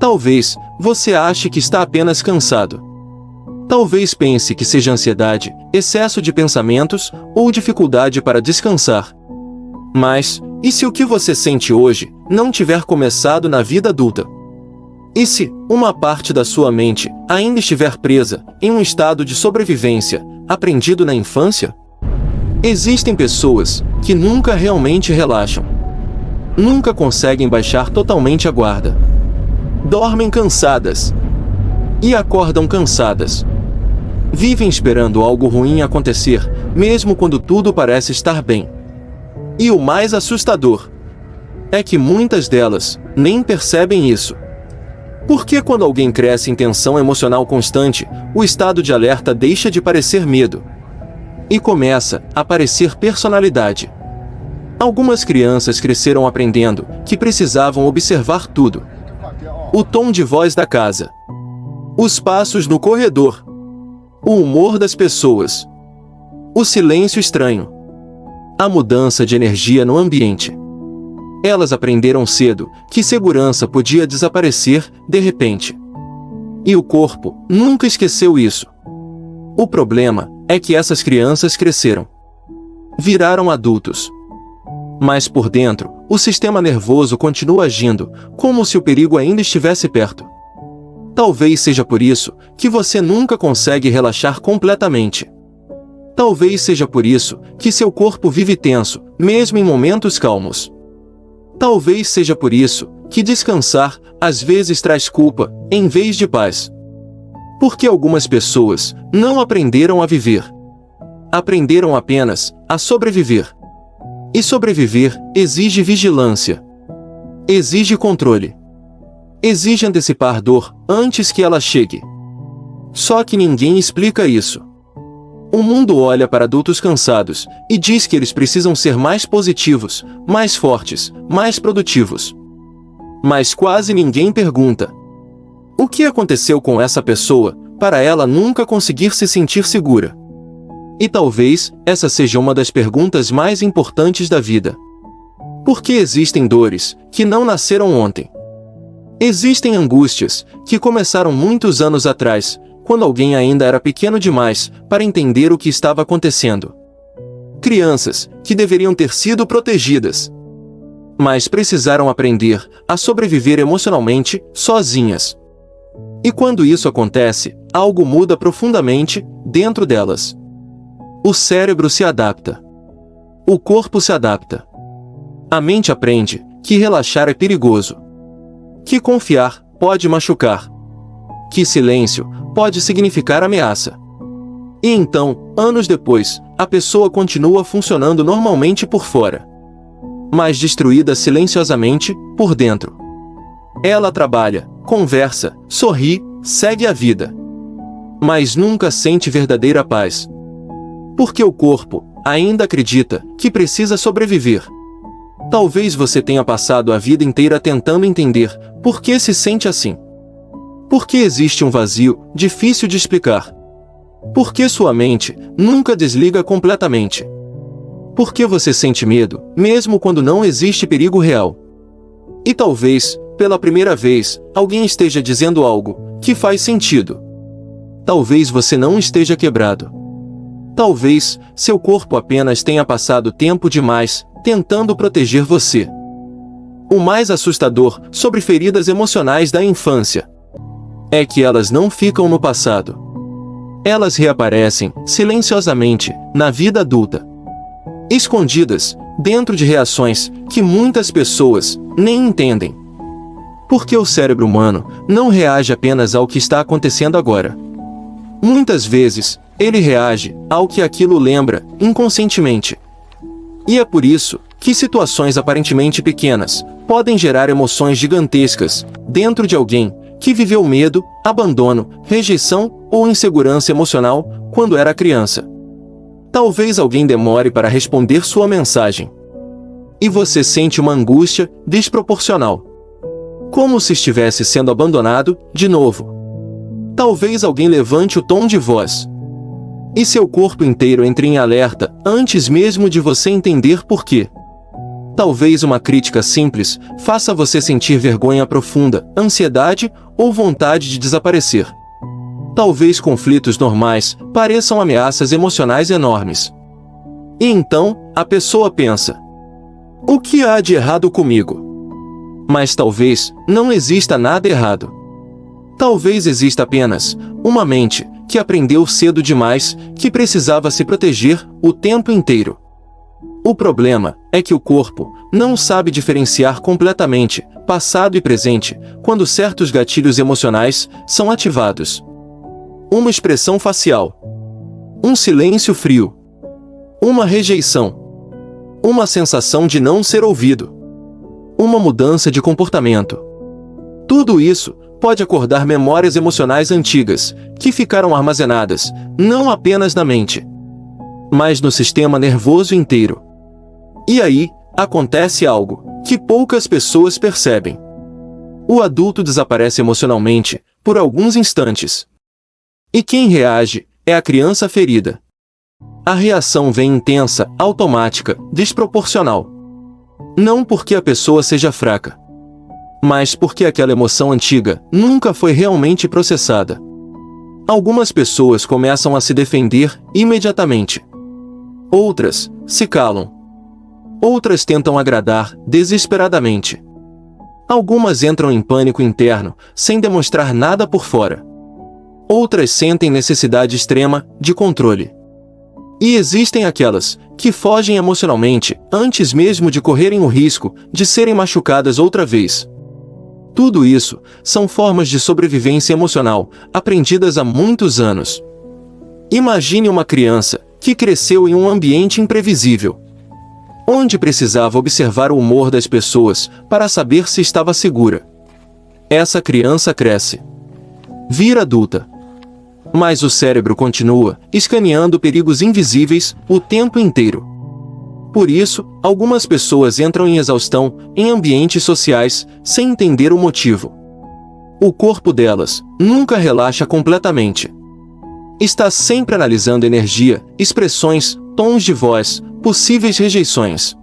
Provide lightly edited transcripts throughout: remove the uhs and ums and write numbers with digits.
Talvez você ache que está apenas cansado. Talvez pense que seja ansiedade, excesso de pensamentos ou dificuldade para descansar. Mas, e se o que você sente hoje não tiver começado na vida adulta? E se uma parte da sua mente ainda estiver presa em um estado de sobrevivência, aprendido na infância? Existem pessoas que nunca realmente relaxam. Nunca conseguem baixar totalmente a guarda. Dormem cansadas. E acordam cansadas. Vivem esperando algo ruim acontecer, mesmo quando tudo parece estar bem. E o mais assustador é que muitas delas nem percebem isso. Porque quando alguém cresce em tensão emocional constante, o estado de alerta deixa de parecer medo e começa a parecer personalidade. Algumas crianças cresceram aprendendo que precisavam observar tudo. O tom de voz da casa, os passos no corredor, o humor das pessoas, o silêncio estranho, a mudança de energia no ambiente. Elas aprenderam cedo que segurança podia desaparecer de repente. E o corpo nunca esqueceu isso. O problema é que essas crianças cresceram. Viraram adultos. Mas por dentro, o sistema nervoso continua agindo, como se o perigo ainda estivesse perto. Talvez seja por isso que você nunca consegue relaxar completamente. Talvez seja por isso que seu corpo vive tenso, mesmo em momentos calmos. Talvez seja por isso que descansar, às vezes, traz culpa, em vez de paz. Porque algumas pessoas não aprenderam a viver. Aprenderam apenas a sobreviver. E sobreviver exige vigilância. Exige controle. Exige antecipar dor antes que ela chegue. Só que ninguém explica isso. O mundo olha para adultos cansados e diz que eles precisam ser mais positivos, mais fortes, mais produtivos. Mas quase ninguém pergunta: o que aconteceu com essa pessoa para ela nunca conseguir se sentir segura? E talvez essa seja uma das perguntas mais importantes da vida. Por que existem dores que não nasceram ontem? Existem angústias que começaram muitos anos atrás, quando alguém ainda era pequeno demais para entender o que estava acontecendo. Crianças que deveriam ter sido protegidas, mas precisaram aprender a sobreviver emocionalmente sozinhas. E quando isso acontece, algo muda profundamente dentro delas. O cérebro se adapta. O corpo se adapta. A mente aprende que relaxar é perigoso. Que confiar pode machucar. Que silêncio pode significar ameaça. E então, anos depois, a pessoa continua funcionando normalmente por fora, mas destruída silenciosamente por dentro. Ela trabalha, conversa, sorri, segue a vida, mas nunca sente verdadeira paz. Porque o corpo ainda acredita que precisa sobreviver. Talvez você tenha passado a vida inteira tentando entender por que se sente assim. Por que existe um vazio difícil de explicar? Por que sua mente nunca desliga completamente? Por que você sente medo, mesmo quando não existe perigo real? E talvez, pela primeira vez, alguém esteja dizendo algo que faz sentido. Talvez você não esteja quebrado. Talvez seu corpo apenas tenha passado tempo demais tentando proteger você. O mais assustador sobre feridas emocionais da infância é que elas não ficam no passado. Elas reaparecem silenciosamente na vida adulta, escondidas dentro de reações que muitas pessoas nem entendem. Porque o cérebro humano não reage apenas ao que está acontecendo agora. Muitas vezes, ele reage ao que aquilo lembra inconscientemente. E é por isso que situações aparentemente pequenas podem gerar emoções gigantescas dentro de alguém que viveu medo, abandono, rejeição ou insegurança emocional quando era criança. Talvez alguém demore para responder sua mensagem. E você sente uma angústia desproporcional, como se estivesse sendo abandonado de novo. Talvez alguém levante o tom de voz, e seu corpo inteiro entre em alerta antes mesmo de você entender por quê. Talvez uma crítica simples faça você sentir vergonha profunda, ansiedade ou vontade de desaparecer. Talvez conflitos normais pareçam ameaças emocionais enormes. E então, a pessoa pensa: o que há de errado comigo? Mas talvez não exista nada errado. Talvez exista apenas uma mente que aprendeu cedo demais que precisava se proteger o tempo inteiro. O problema é que o corpo não sabe diferenciar completamente passado e presente quando certos gatilhos emocionais são ativados. Uma expressão facial, um silêncio frio, uma rejeição, uma sensação de não ser ouvido, uma mudança de comportamento. Tudo isso pode acordar memórias emocionais antigas que ficaram armazenadas não apenas na mente, mas no sistema nervoso inteiro. E aí, acontece algo que poucas pessoas percebem. O adulto desaparece emocionalmente por alguns instantes. E quem reage é a criança ferida. A reação vem intensa, automática, desproporcional. Não porque a pessoa seja fraca, mas porque aquela emoção antiga nunca foi realmente processada. Algumas pessoas começam a se defender imediatamente. Outras se calam. Outras tentam agradar desesperadamente. Algumas entram em pânico interno, sem demonstrar nada por fora. Outras sentem necessidade extrema de controle. E existem aquelas que fogem emocionalmente antes mesmo de correrem o risco de serem machucadas outra vez. Tudo isso são formas de sobrevivência emocional aprendidas há muitos anos. Imagine uma criança que cresceu em um ambiente imprevisível, onde precisava observar o humor das pessoas para saber se estava segura. Essa criança cresce, vira adulta, mas o cérebro continua escaneando perigos invisíveis o tempo inteiro. Por isso, algumas pessoas entram em exaustão em ambientes sociais sem entender o motivo. O corpo delas nunca relaxa completamente. Está sempre analisando energia, expressões, tons de voz, possíveis rejeições.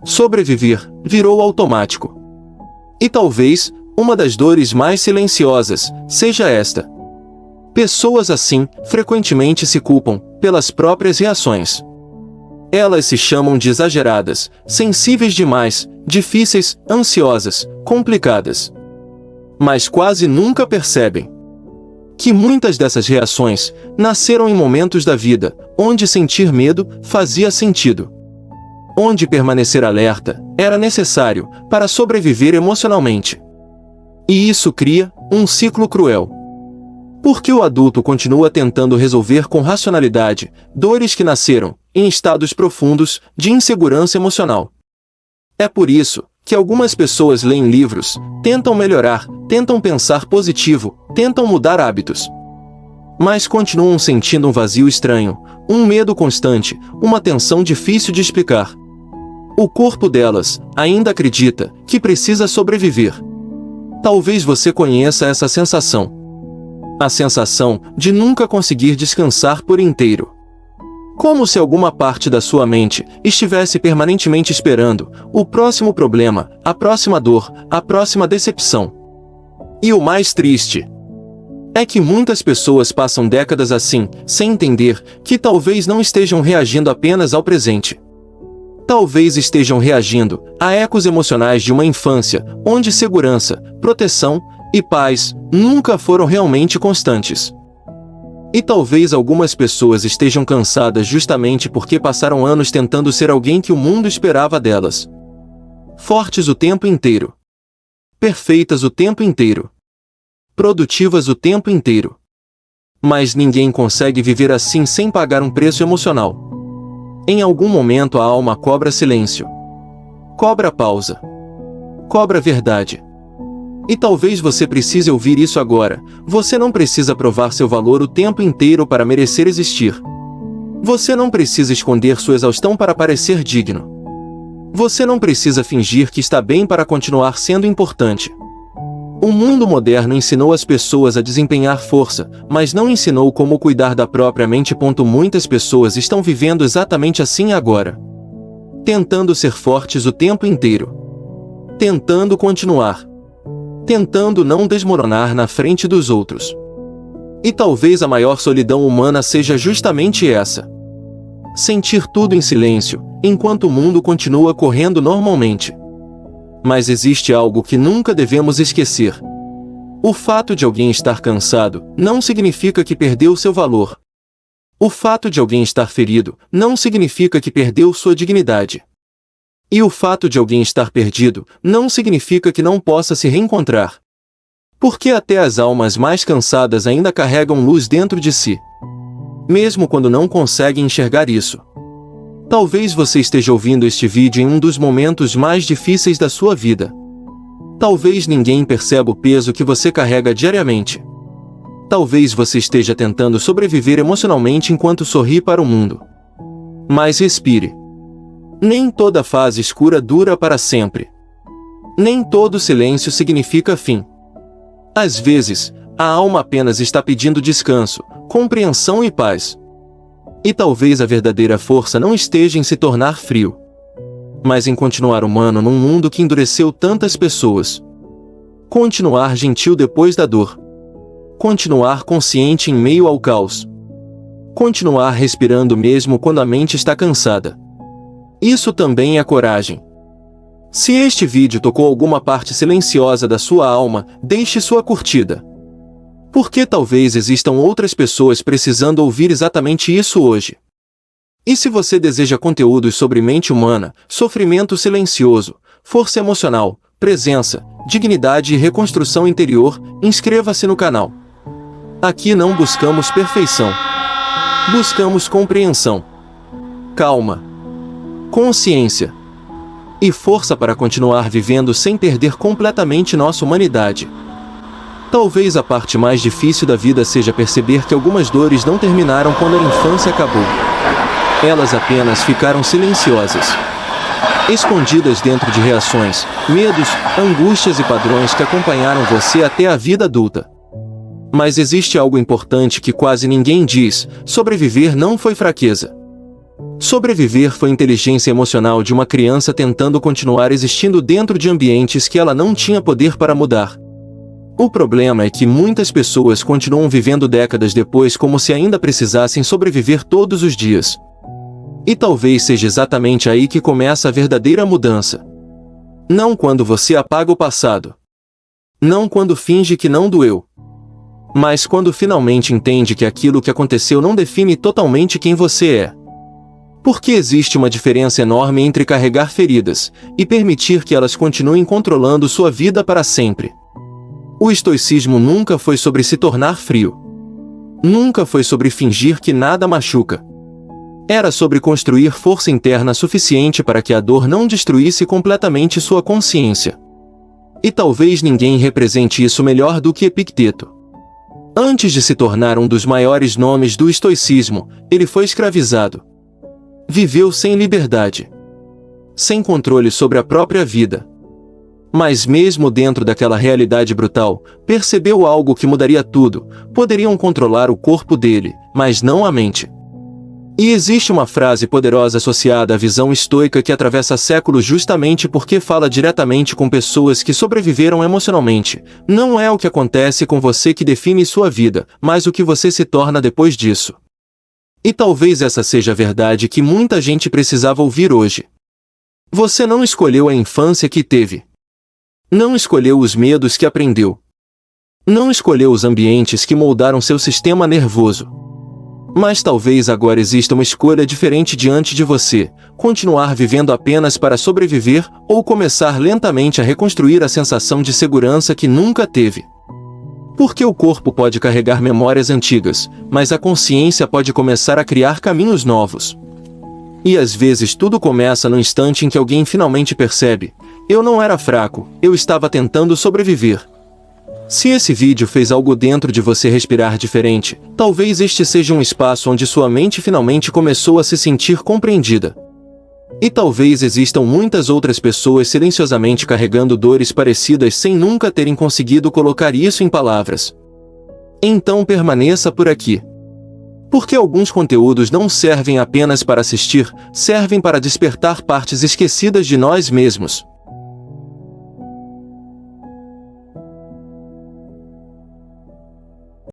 Sobreviver virou automático. E talvez uma das dores mais silenciosas seja esta. Pessoas assim frequentemente se culpam pelas próprias reações. Elas se chamam de exageradas, sensíveis demais, difíceis, ansiosas, complicadas. Mas quase nunca percebem que muitas dessas reações nasceram em momentos da vida onde sentir medo fazia sentido, onde permanecer alerta era necessário para sobreviver emocionalmente. E isso cria um ciclo cruel. Porque o adulto continua tentando resolver com racionalidade dores que nasceram em estados profundos de insegurança emocional. É por isso que algumas pessoas leem livros, tentam melhorar, tentam pensar positivo, tentam mudar hábitos. Mas continuam sentindo um vazio estranho, um medo constante, uma tensão difícil de explicar. O corpo delas ainda acredita que precisa sobreviver. Talvez você conheça essa sensação. A sensação de nunca conseguir descansar por inteiro. Como se alguma parte da sua mente estivesse permanentemente esperando o próximo problema, a próxima dor, a próxima decepção. E o mais triste é que muitas pessoas passam décadas assim, sem entender que talvez não estejam reagindo apenas ao presente. Talvez estejam reagindo a ecos emocionais de uma infância onde segurança, proteção e paz nunca foram realmente constantes. E talvez algumas pessoas estejam cansadas justamente porque passaram anos tentando ser alguém que o mundo esperava delas. Fortes o tempo inteiro. Perfeitas o tempo inteiro. Produtivas o tempo inteiro. Mas ninguém consegue viver assim sem pagar um preço emocional. Em algum momento a alma cobra silêncio. Cobra pausa. Cobra verdade. E talvez você precise ouvir isso agora. Você não precisa provar seu valor o tempo inteiro para merecer existir. Você não precisa esconder sua exaustão para parecer digno. Você não precisa fingir que está bem para continuar sendo importante. O mundo moderno ensinou as pessoas a desempenhar força, mas não ensinou como cuidar da própria mente. Muitas pessoas estão vivendo exatamente assim agora. tentando ser fortes o tempo inteiro, tentando continuar, tentando não desmoronar na frente dos outros. E talvez a maior solidão humana seja justamente essa: sentir tudo em silêncio, enquanto o mundo continua correndo normalmente. Mas existe algo que nunca devemos esquecer. O fato de alguém estar cansado não significa que perdeu seu valor. O fato de alguém estar ferido não significa que perdeu sua dignidade. E o fato de alguém estar perdido não significa que não possa se reencontrar. Porque até as almas mais cansadas ainda carregam luz dentro de si, mesmo quando não conseguem enxergar isso. Talvez você esteja ouvindo este vídeo em um dos momentos mais difíceis da sua vida. Talvez ninguém perceba o peso que você carrega diariamente. Talvez você esteja tentando sobreviver emocionalmente enquanto sorri para o mundo. Mas respire. Nem toda fase escura dura para sempre. Nem todo silêncio significa fim. Às vezes, a alma apenas está pedindo descanso, compreensão e paz. E talvez a verdadeira força não esteja em se tornar frio, mas em continuar humano num mundo que endureceu tantas pessoas. Continuar gentil depois da dor. Continuar consciente em meio ao caos. Continuar respirando mesmo quando a mente está cansada. Isso também é coragem. Se este vídeo tocou alguma parte silenciosa da sua alma, deixe sua curtida. Porque talvez existam outras pessoas precisando ouvir exatamente isso hoje. E se você deseja conteúdos sobre mente humana, sofrimento silencioso, força emocional, presença, dignidade e reconstrução interior, inscreva-se no canal. Aqui não buscamos perfeição. Buscamos compreensão, calma, consciência e força para continuar vivendo sem perder completamente nossa humanidade. Talvez a parte mais difícil da vida seja perceber que algumas dores não terminaram quando a infância acabou. Elas apenas ficaram silenciosas, escondidas dentro de reações, medos, angústias e padrões que acompanharam você até a vida adulta. Mas existe algo importante que quase ninguém diz: sobreviver não foi fraqueza. Sobreviver foi inteligência emocional de uma criança tentando continuar existindo dentro de ambientes que ela não tinha poder para mudar. O problema é que muitas pessoas continuam vivendo décadas depois como se ainda precisassem sobreviver todos os dias. E talvez seja exatamente aí que começa a verdadeira mudança. Não quando você apaga o passado. Não quando finge que não doeu. Mas quando finalmente entende que aquilo que aconteceu não define totalmente quem você é. Porque existe uma diferença enorme entre carregar feridas e permitir que elas continuem controlando sua vida para sempre. O estoicismo nunca foi sobre se tornar frio. Nunca foi sobre fingir que nada machuca. Era sobre construir força interna suficiente para que a dor não destruísse completamente sua consciência. E talvez ninguém represente isso melhor do que Epicteto. Antes de se tornar um dos maiores nomes do estoicismo, ele foi escravizado. Viveu sem liberdade, sem controle sobre a própria vida. Mas mesmo dentro daquela realidade brutal, percebeu algo que mudaria tudo: poderiam controlar o corpo dele, mas não a mente. E existe uma frase poderosa associada à visão estoica que atravessa séculos justamente porque fala diretamente com pessoas que sobreviveram emocionalmente: não é o que acontece com você que define sua vida, mas o que você se torna depois disso. E talvez essa seja a verdade que muita gente precisava ouvir hoje. Você não escolheu a infância que teve. Não escolheu os medos que aprendeu. Não escolheu os ambientes que moldaram seu sistema nervoso. Mas talvez agora exista uma escolha diferente diante de você: continuar vivendo apenas para sobreviver ou começar lentamente a reconstruir a sensação de segurança que nunca teve. Porque o corpo pode carregar memórias antigas, mas a consciência pode começar a criar caminhos novos. E às vezes tudo começa no instante em que alguém finalmente percebe: eu não era fraco, eu estava tentando sobreviver. Se esse vídeo fez algo dentro de você respirar diferente, talvez este seja um espaço onde sua mente finalmente começou a se sentir compreendida. E talvez existam muitas outras pessoas silenciosamente carregando dores parecidas sem nunca terem conseguido colocar isso em palavras. Então permaneça por aqui. Porque alguns conteúdos não servem apenas para assistir, servem para despertar partes esquecidas de nós mesmos.